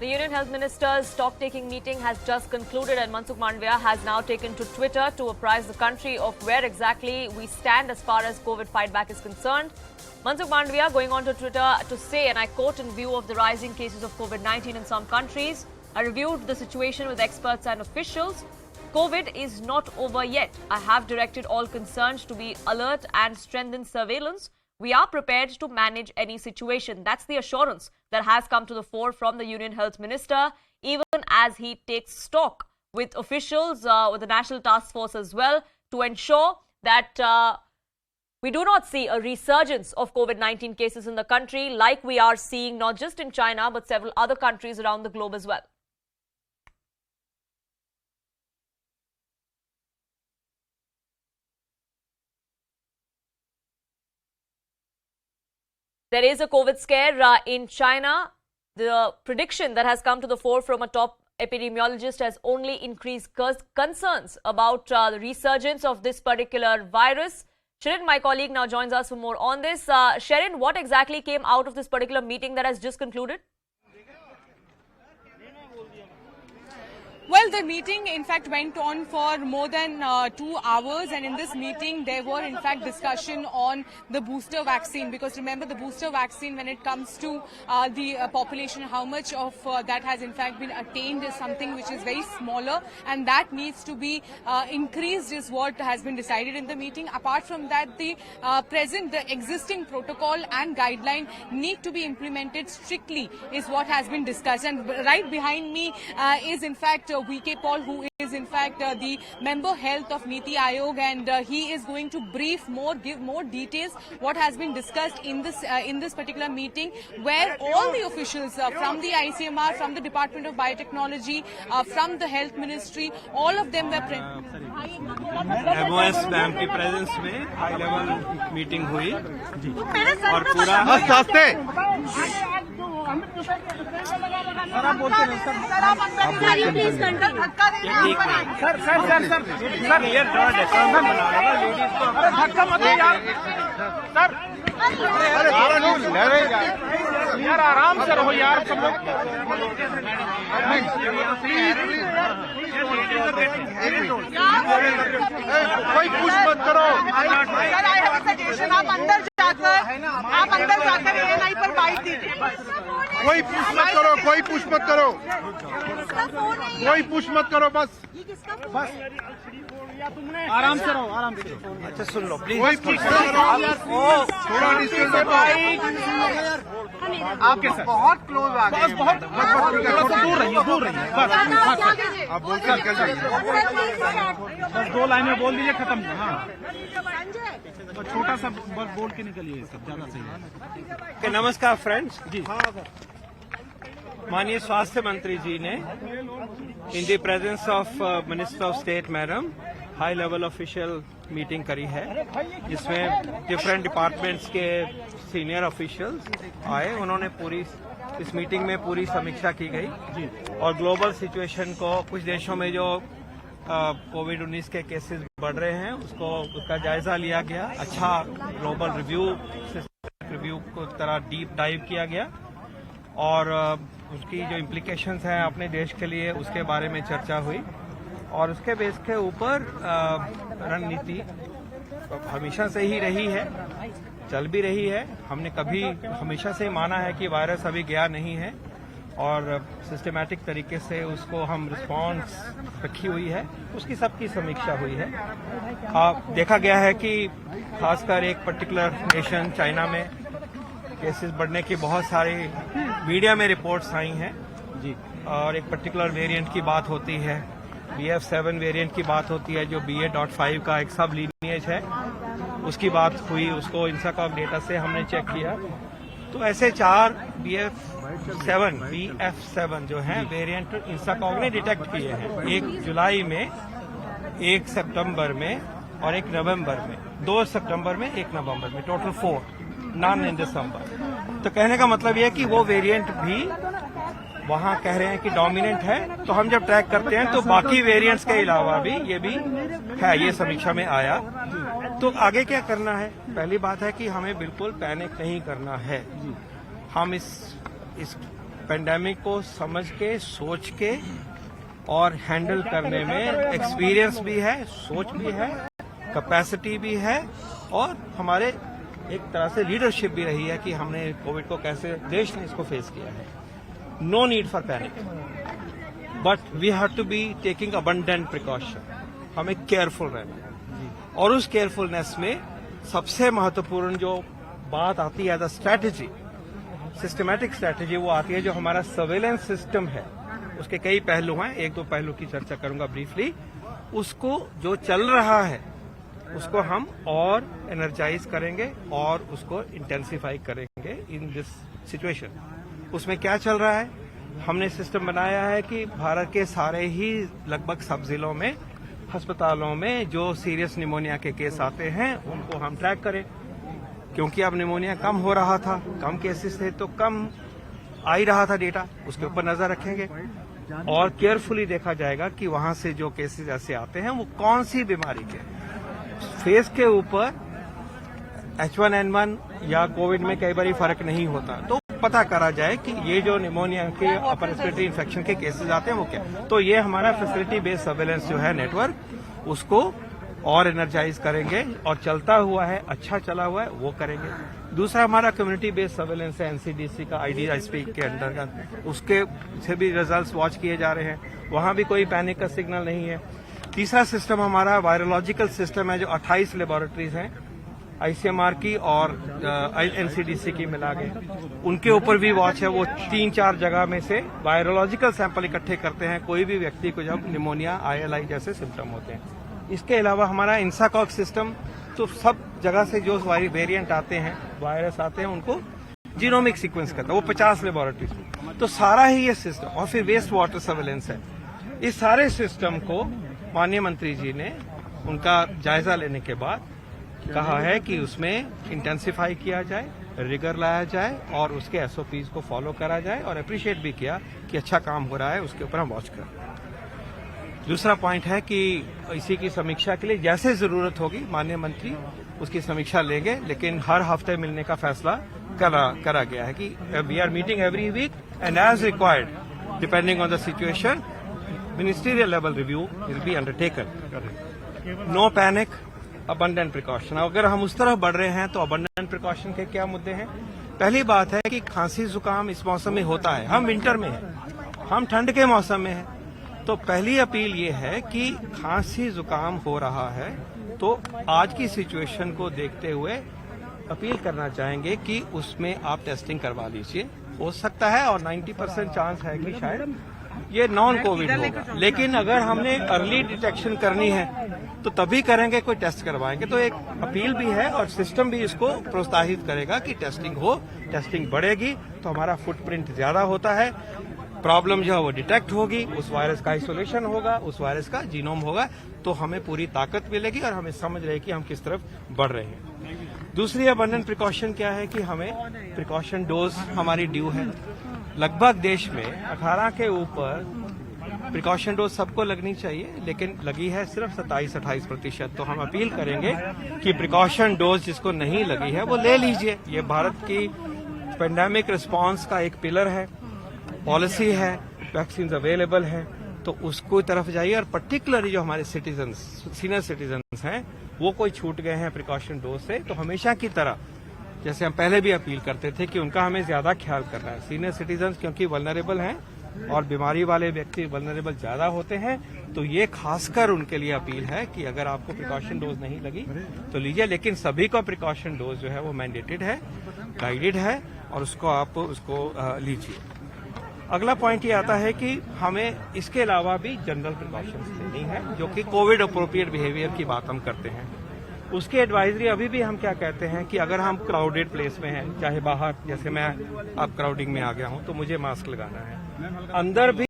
Union Health Minister's stock-taking meeting has just concluded and Mansukh Mandavia has now taken to Twitter to apprise the country of where exactly we stand as far as COVID fight back is concerned. Mansukh Mandavia going on to Twitter to say, and I quote, in view of the rising cases of COVID-19 in some countries, I reviewed the situation with experts and officials. COVID is not over yet. I have directed all concerned to be alert and strengthen surveillance. We are prepared to manage any situation. That's the assurance that has come to the fore from the Union Health Minister, even as he takes stock with officials, with the National Task Force as well, to ensure that we do not see a resurgence of COVID-19 cases in the country like we are seeing not just in China but several other countries around the globe as well. There is a COVID scare in China. The prediction that has come to the fore from a top epidemiologist has only increased concerns about the resurgence of this particular virus. Sherin, my colleague, now joins us for more on this. Sherin, what exactly came out of this particular meeting that has just concluded? Well, the meeting, in fact, went on for more than 2 hours, and in this meeting, there were, in fact, discussion on the booster vaccine, because remember, the booster vaccine, when it comes to the population, how much of that has, in fact, been attained is something which is very smaller, and that needs to be increased is what has been decided in the meeting. Apart from that, the existing protocol and guideline need to be implemented strictly is what has been discussed. And right behind me is, in fact, V.K. Paul, who is in fact the member health of Niti Aayog, and he is going to give more details what has been discussed in this particular meeting, where all the officials from the ICMR, from the Department of Biotechnology, from the Health Ministry, all of them were present. MOS ma'am की presence में high level meeting हुई और पूरा धक्का मत यार sir, यार आराम से रहो यार सब लोग। कोई पुश मत करो। आप अंदर जाकर एएनआई पर बाइट दीजिए। कोई पुश मत करो, कोई पुश मत करो, कोई पुश मत करो, बस आराम से रहो, आराम से। अच्छा सुन लो प्लीज, कोई पुश मत करो, थोड़ा डिस्टेंस रखो। आपके साथ बहुत क्लोज आ गए, बहुत दूर रहिए, दूर रहिए, बस आप बोल के निकल जाइए, बस 2 लाइनें बोल दीजिए, खत्म। हाँ, छोटा सा बोल के निकलिए, सब ज्यादा सही है। नमस्कार फ्रेंड्स जी। माननीय स्वास्थ्य मंत्री जी ने in the presence of minister of state madam high level official meeting करी है, जिसमें डिफरेंट डिपार्टमेंट्स के सीनियर ऑफिशियल्स आए। उन्होंने इस मीटिंग में पूरी समीक्षा की गई और ग्लोबल सिचुएशन को, कुछ देशों में जो कोविड-19 के केसेस बढ़ रहे हैं उसका जायजा लिया गया। अच्छा ग्लोबल रिव्यू को तरह डीप डाइव किया गया और उसकी जो इम्प्लीकेशंस हैं अपने देश के लिए उसके बारे में चर्चा हुई और उसके बेस के ऊपर रणनीति हमेशा से ही रही है, चल भी रही है। हमने हमेशा से माना है कि वायरस अभी गया नहीं है और सिस्टमैटिक तरीके से उसको हम रिस्पांस रखी हुई है, उसकी सबकी समीक्षा हुई है। देखा गया है कि खासकर एक पर्टिकुलर नेशन चाइना में केसेस बढ़ने की बहुत सारी मीडिया में रिपोर्ट्स आई हैं जी, और एक पर्टिकुलर वेरिएंट की बात होती है, BF7 वेरिएंट की बात होती है, जो BA.5 का एक सब लीनिएज है, उसकी बात हुई। उसको इंसाकॉग डेटा से हमने चेक किया, तो ऐसे 4 BF7 जो हैं वेरिएंट इंसाकॉग ने डिटेक्ट किए हैं, 1 जुलाई में, 1 सितंबर में और 1 नवंबर में, 2 सितंबर में, 1 नवंबर में, टोटल 4, नॉन इन दिसंबर। तो कहने का मतलब यह है कि वो वेरिएंट भी वहां कह रहे हैं कि डोमिनेंट है, तो हम जब ट्रैक करते हैं तो बाकी वेरिएंट्स के अलावा भी ये है, ये समीक्षा में आया। तो आगे क्या करना है? पहली बात है कि हमें बिल्कुल पैनिक नहीं करना है। हम इस पेंडेमिक को समझ के, सोच के और हैंडल करने में एक्सपीरियंस भी है, सोच भी है, कैपेसिटी भी है और हमारे एक तरह से लीडरशिप भी रही है कि हमने कोविड को कैसे देश ने इसको फेस किया है। No need for panic, but we have to be taking abundant precaution. हमें केयरफुल रहना है और उस केयरफुलनेस में सबसे महत्वपूर्ण जो बात आती है, द स्ट्रैटेजी, सिस्टमैटिक स्ट्रैटेजी, वो आती है जो हमारा सर्वेलेंस सिस्टम है। उसके कई पहलू हैं, एक दो पहलू की चर्चा करूंगा ब्रीफली। उसको जो चल रहा है उसको हम और एनर्जाइज करेंगे और उसको इंटेंसिफाई करेंगे इन दिस सिचुएशन। उसमें क्या चल रहा है? हमने सिस्टम बनाया है कि भारत के सारे ही लगभग सब जिलों में, अस्पतालों में जो सीरियस निमोनिया के केस आते हैं उनको हम ट्रैक करें, क्योंकि अब निमोनिया कम हो रहा था, कम केसेस थे तो कम आ ही रहा था डेटा, उसके ऊपर नजर रखेंगे और केयरफुली देखा जाएगा कि वहां से जो केसेस ऐसे आते हैं वो कौन सी बीमारी के फेस के ऊपर H1N1 या कोविड में कई बार फर्क नहीं होता, तो पता करा जाए कि ये जो निमोनिया के अपर रेस्पिरेटरी इन्फेक्शन के केसेस आते हैं वो क्या। तो ये हमारा फैसिलिटी बेस्ड सर्वेलेंस जो है नेटवर्क, उसको और एनर्जाइज करेंगे और चलता हुआ है, अच्छा चला हुआ है वो करेंगे। दूसरा हमारा कम्युनिटी बेस्ड सर्वेलेंस है, एनसीडीसी का IDSP के अंतर्गत, उसके से भी रिजल्ट्स वॉच किए जा रहे हैं, वहां भी कोई पैनिक का सिग्नल नहीं है। तीसरा सिस्टम हमारा वायरोलॉजिकल सिस्टम है, जो 28 लेबोरेटरीज हैं ICMR की और NCDC की मिला के, उनके ऊपर भी वॉच है। वो 3-4 जगह में से वायरोलॉजिकल सैंपल इकट्ठे करते हैं कोई भी व्यक्ति को जब निमोनिया, ILI जैसे सिम्टम होते हैं। इसके अलावा हमारा इंसाकॉक सिस्टम, तो सब जगह से जो वेरिएंट आते हैं, वायरस आते हैं, उनको जीनोमिक सीक्वेंस करता है, वो 50 लेबोरेटरीज में। तो सारा ही ये सिस्टम, और फिर वेस्ट वाटर सर्वेलेंस है। इस सारे सिस्टम को माननीय मंत्री जी ने उनका जायजा लेने के बाद कहा है कि उसमें इंटेंसिफाई किया जाए, रिगर लाया जाए और उसके SOPs को फॉलो करा जाए, और अप्रिशिएट भी किया कि अच्छा काम हो रहा है, उसके ऊपर हम वॉच करें। दूसरा पॉइंट है कि इसी की समीक्षा के लिए जैसे जरूरत होगी माननीय मंत्री उसकी समीक्षा लेंगे, लेकिन हर हफ्ते मिलने का फैसला करा गया है कि we are meeting every week and as required depending on the situation ministerial level review will be undertaken. No panic, abundant precaution. अगर हम उस तरफ बढ़ रहे हैं तो अबंडेंट प्रिकॉशन के क्या मुद्दे हैं? पहली बात है कि खांसी जुकाम इस मौसम में होता है, हम विंटर में हैं, हम ठंड के मौसम में हैं, तो पहली अपील ये है कि खांसी जुकाम हो रहा है तो आज की सिचुएशन को देखते हुए अपील करना चाहेंगे कि उसमें आप टेस्टिंग करवा लीजिए। हो सकता है और 90% चांस है कि शायद ये नॉन कोविड होगा, लेकिन अगर हमने अर्ली डिटेक्शन करनी है तो तभी करेंगे, कोई टेस्ट करवाएंगे। तो एक अपील भी है और सिस्टम भी इसको प्रोत्साहित करेगा कि टेस्टिंग हो, टेस्टिंग बढ़ेगी तो हमारा फुटप्रिंट ज्यादा होता है, प्रॉब्लम जो है वो डिटेक्ट होगी, उस वायरस का आइसोलेशन होगा, उस वायरस का जीनोम होगा, तो हमें पूरी ताकत मिलेगी और हमें समझ रहे कि हम किस तरफ बढ़ रहे हैं। दूसरी अबंडेंट प्रिकॉशन क्या है कि हमें प्रिकॉशन डोज हमारी ड्यू है। लगभग देश में 18 के ऊपर प्रिकॉशन डोज सबको लगनी चाहिए, लेकिन लगी है सिर्फ 27-28%। तो हम अपील करेंगे कि प्रिकॉशन डोज जिसको नहीं लगी है वो ले लीजिए। ये भारत की पेंडेमिक रिस्पांस का एक पिलर है, पॉलिसी है, वैक्सीन अवेलेबल है, तो उसको तरफ जाइए। और पर्टिकुलरली जो हमारे सिटीजन्स, सीनियर सिटीजन्स हैं, वो कोई छूट गए हैं प्रिकॉशन डोज से, तो हमेशा की तरह जैसे हम पहले भी अपील करते थे कि उनका हमें ज्यादा ख्याल करना है। सीनियर सिटीजन्स क्योंकि वल्नरेबल हैं और बीमारी वाले व्यक्ति वल्नरेबल ज्यादा होते हैं, तो ये खासकर उनके लिए अपील है कि अगर आपको प्रिकॉशन डोज नहीं लगी तो लीजिए, लेकिन सभी का प्रिकॉशन डोज जो है वो मैंडेटेड है, गाइडेड है और उसको आप लीजिए। अगला पॉइंट ये आता है कि हमें इसके अलावा भी जनरल प्रिकॉशंस लेनी है, जो कि कोविड अप्रोप्रिएट बिहेवियर की बात हम करते हैं। उसकी एडवाइजरी अभी भी हम क्या कहते हैं कि अगर हम क्राउडेड प्लेस में हैं, चाहे बाहर, जैसे मैं अब क्राउडिंग में आ गया हूं तो मुझे मास्क लगाना है, अंदर भी